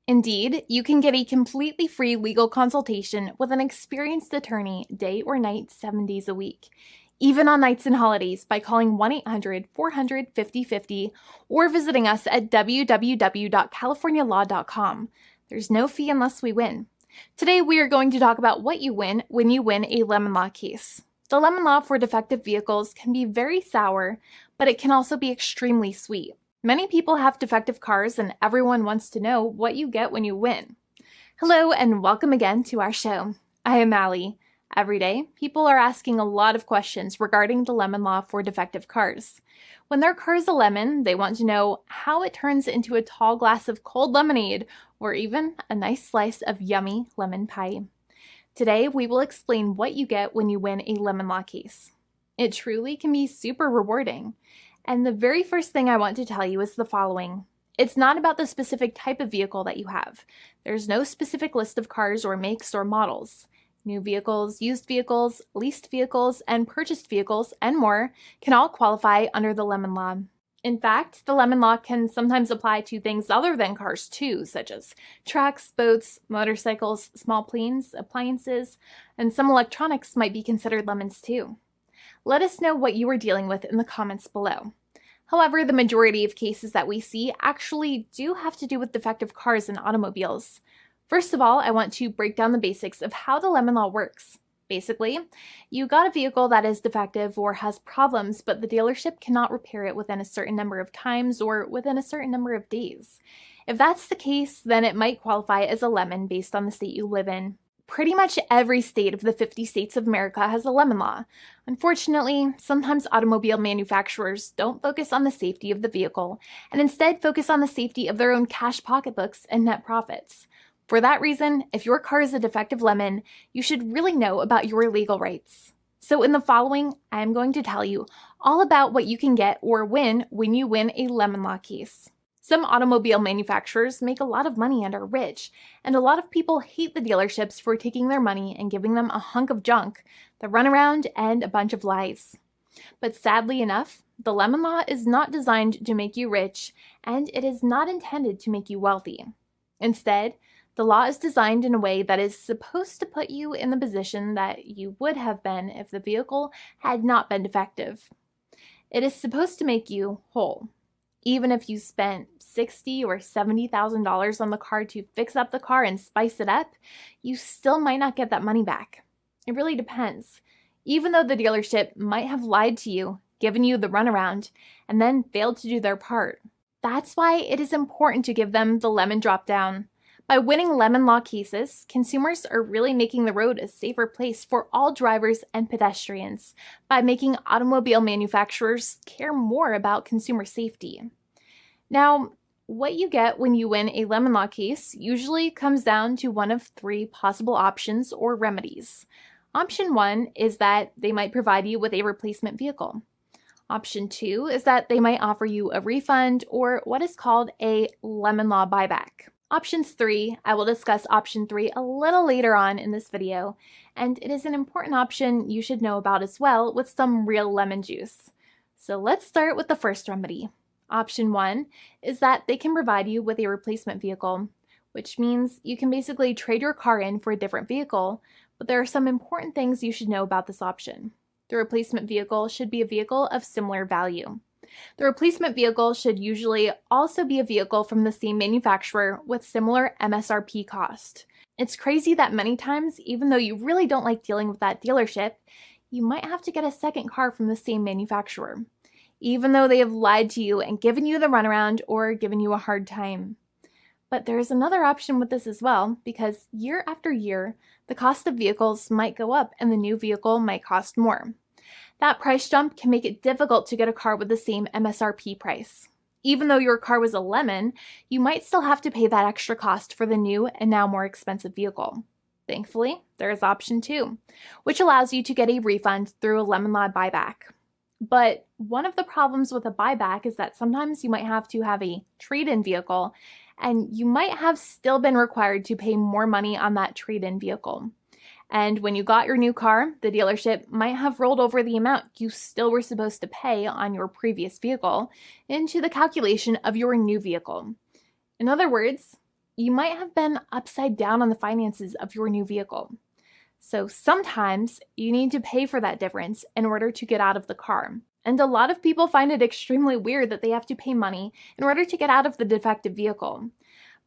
Indeed, you can get a completely free legal consultation with an experienced attorney day or night, 7 days a week, even on nights and holidays by calling 1-800-400-5050 or visiting us at www.californialaw.com. There's no fee unless we win. Today, we are going to talk about what you win when you win a lemon law case. The lemon law for defective vehicles can be very sour, but it can also be extremely sweet. Many people have defective cars, and everyone wants to know what you get when you win. Hello, and welcome again to our show. I am Allie. Every day, people are asking a lot of questions regarding the lemon law for defective cars. When their car is a lemon, they want to know how it turns into a tall glass of cold lemonade, or even a nice slice of yummy lemon pie. Today, we will explain what you get when you win a lemon law case. It truly can be super rewarding. And the very first thing I want to tell you is the following. It's not about the specific type of vehicle that you have. There's no specific list of cars or makes or models. New vehicles, used vehicles, leased vehicles, and purchased vehicles, and more can all qualify under the lemon law. In fact, the lemon law can sometimes apply to things other than cars too, such as trucks, boats, motorcycles, small planes, appliances, and some electronics might be considered lemons too. Let us know what you are dealing with in the comments below. However, the majority of cases that we see actually do have to do with defective cars and automobiles. First of all, I want to break down the basics of how the lemon law works. Basically, you got a vehicle that is defective or has problems, but the dealership cannot repair it within a certain number of times or within a certain number of days. If that's the case, then it might qualify as a lemon based on the state you live in. Pretty much every state of the 50 states of America has a lemon law. Unfortunately, sometimes automobile manufacturers don't focus on the safety of the vehicle and instead focus on the safety of their own cash pocketbooks and net profits. For that reason, if your car is a defective lemon, you should really know about your legal rights. So in the following, I am going to tell you all about what you can get or win when you win a lemon law case. Some automobile manufacturers make a lot of money and are rich, and a lot of people hate the dealerships for taking their money and giving them a hunk of junk, the runaround, and a bunch of lies. But sadly enough, the lemon law is not designed to make you rich, and it is not intended to make you wealthy. Instead, the law is designed in a way that is supposed to put you in the position that you would have been if the vehicle had not been defective. It is supposed to make you whole. Even if you spent $60,000 or $70,000 on the car to fix up the car and spice it up, you still might not get that money back. It really depends. Even though the dealership might have lied to you, given you the runaround, and then failed to do their part. That's why it is important to give them the lemon drop down. By winning lemon law cases, consumers are really making the road a safer place for all drivers and pedestrians by making automobile manufacturers care more about consumer safety. Now, what you get when you win a lemon law case usually comes down to one of three possible options or remedies. Option 1 is that they might provide you with a replacement vehicle. Option 2 is that they might offer you a refund or what is called a lemon law buyback. Options 3, I will discuss option 3 a little later on in this video, and it is an important option you should know about as well with some real lemon juice. So let's start with the first remedy. Option 1 is that they can provide you with a replacement vehicle, which means you can basically trade your car in for a different vehicle, but there are some important things you should know about this option. The replacement vehicle should be a vehicle of similar value. The replacement vehicle should usually also be a vehicle from the same manufacturer with similar MSRP cost. It's crazy that many times, even though you really don't like dealing with that dealership, you might have to get a second car from the same manufacturer, even though they have lied to you and given you the runaround or given you a hard time. But there is another option with this as well, because year after year, the cost of vehicles might go up and the new vehicle might cost more. That price jump can make it difficult to get a car with the same MSRP price. Even though your car was a lemon, you might still have to pay that extra cost for the new and now more expensive vehicle. Thankfully, there is option 2, which allows you to get a refund through a lemon law buyback. But one of the problems with a buyback is that sometimes you might have to have a trade-in vehicle, and you might have still been required to pay more money on that trade-in vehicle. And when you got your new car, the dealership might have rolled over the amount you still were supposed to pay on your previous vehicle into the calculation of your new vehicle. In other words, you might have been upside down on the finances of your new vehicle. So sometimes you need to pay for that difference in order to get out of the car. And a lot of people find it extremely weird that they have to pay money in order to get out of the defective vehicle.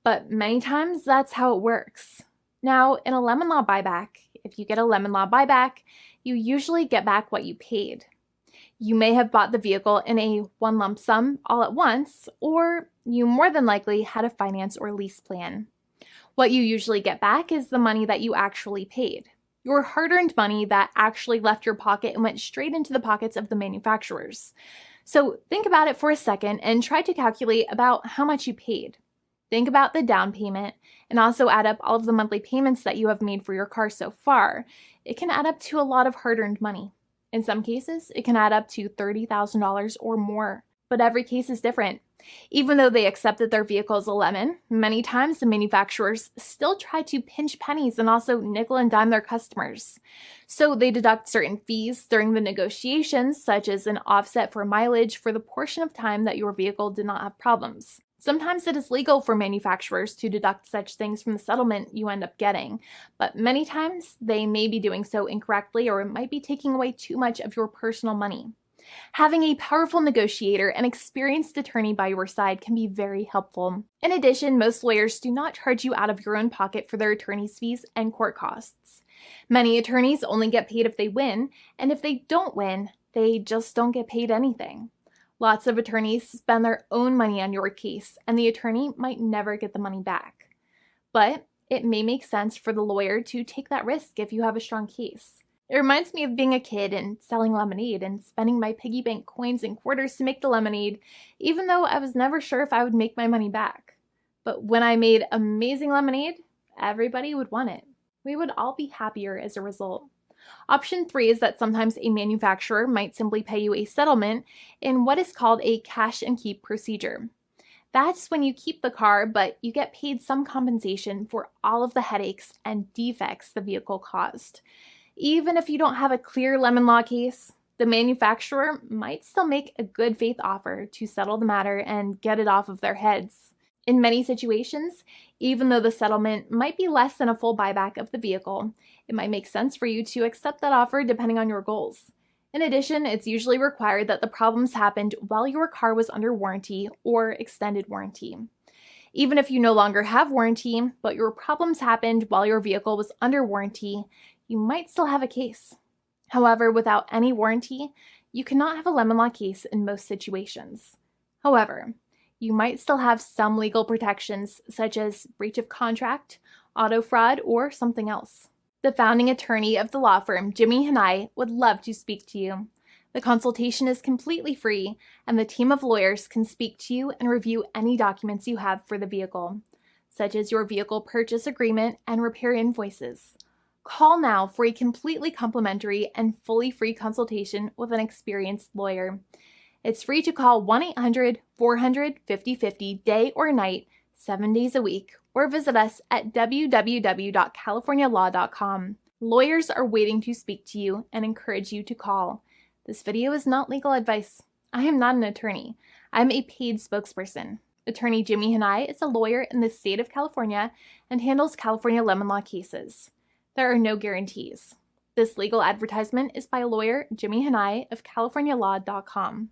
But many times that's how it works. Now, in a lemon law buyback, if you get a lemon law buyback, you usually get back what you paid. You may have bought the vehicle in a one lump sum all at once, or you more than likely had a finance or lease plan. What you usually get back is the money that you actually paid. Your hard-earned money that actually left your pocket and went straight into the pockets of the manufacturers. So think about it for a second and try to calculate about how much you paid. Think about the down payment and also add up all of the monthly payments that you have made for your car so far. It can add up to a lot of hard-earned money. In some cases, it can add up to $30,000 or more, but every case is different. Even though they accept that their vehicle is a lemon, many times the manufacturers still try to pinch pennies and also nickel and dime their customers. So they deduct certain fees during the negotiations, such as an offset for mileage for the portion of time that your vehicle did not have problems. Sometimes it is legal for manufacturers to deduct such things from the settlement you end up getting, but many times they may be doing so incorrectly, or it might be taking away too much of your personal money. Having a powerful negotiator and experienced attorney by your side can be very helpful. In addition, most lawyers do not charge you out of your own pocket for their attorney's fees and court costs. Many attorneys only get paid if they win, and if they don't win, they just don't get paid anything. Lots of attorneys spend their own money on your case, and the attorney might never get the money back. But it may make sense for the lawyer to take that risk if you have a strong case. It reminds me of being a kid and selling lemonade and spending my piggy bank coins and quarters to make the lemonade, even though I was never sure if I would make my money back. But when I made amazing lemonade, everybody would want it. We would all be happier as a result. Option 3 is that sometimes a manufacturer might simply pay you a settlement in what is called a cash and keep procedure. That's when you keep the car, but you get paid some compensation for all of the headaches and defects the vehicle caused. Even if you don't have a clear lemon law case, the manufacturer might still make a good faith offer to settle the matter and get it off of their heads. In many situations, even though the settlement might be less than a full buyback of the vehicle, it might make sense for you to accept that offer depending on your goals. In addition, it's usually required that the problems happened while your car was under warranty or extended warranty. Even if you no longer have warranty, but your problems happened while your vehicle was under warranty, you might still have a case. However, without any warranty, you cannot have a lemon law case in most situations. However, you might still have some legal protections, such as breach of contract, auto fraud, or something else. The founding attorney of the law firm, Jimmy and I, would love to speak to you. The consultation is completely free, and the team of lawyers can speak to you and review any documents you have for the vehicle, such as your vehicle purchase agreement and repair invoices. Call now for a completely complimentary and fully free consultation with an experienced lawyer. It's free to call 1-800-400-5050 day or night, 7 days a week, or visit us at www.californialaw.com. Lawyers are waiting to speak to you and encourage you to call. This video is not legal advice. I am not an attorney. I'm a paid spokesperson. Attorney Jimmy Hanai is a lawyer in the state of California and handles California lemon law cases. There are no guarantees. This legal advertisement is by lawyer Jimmy Hanai of CaliforniaLaw.com.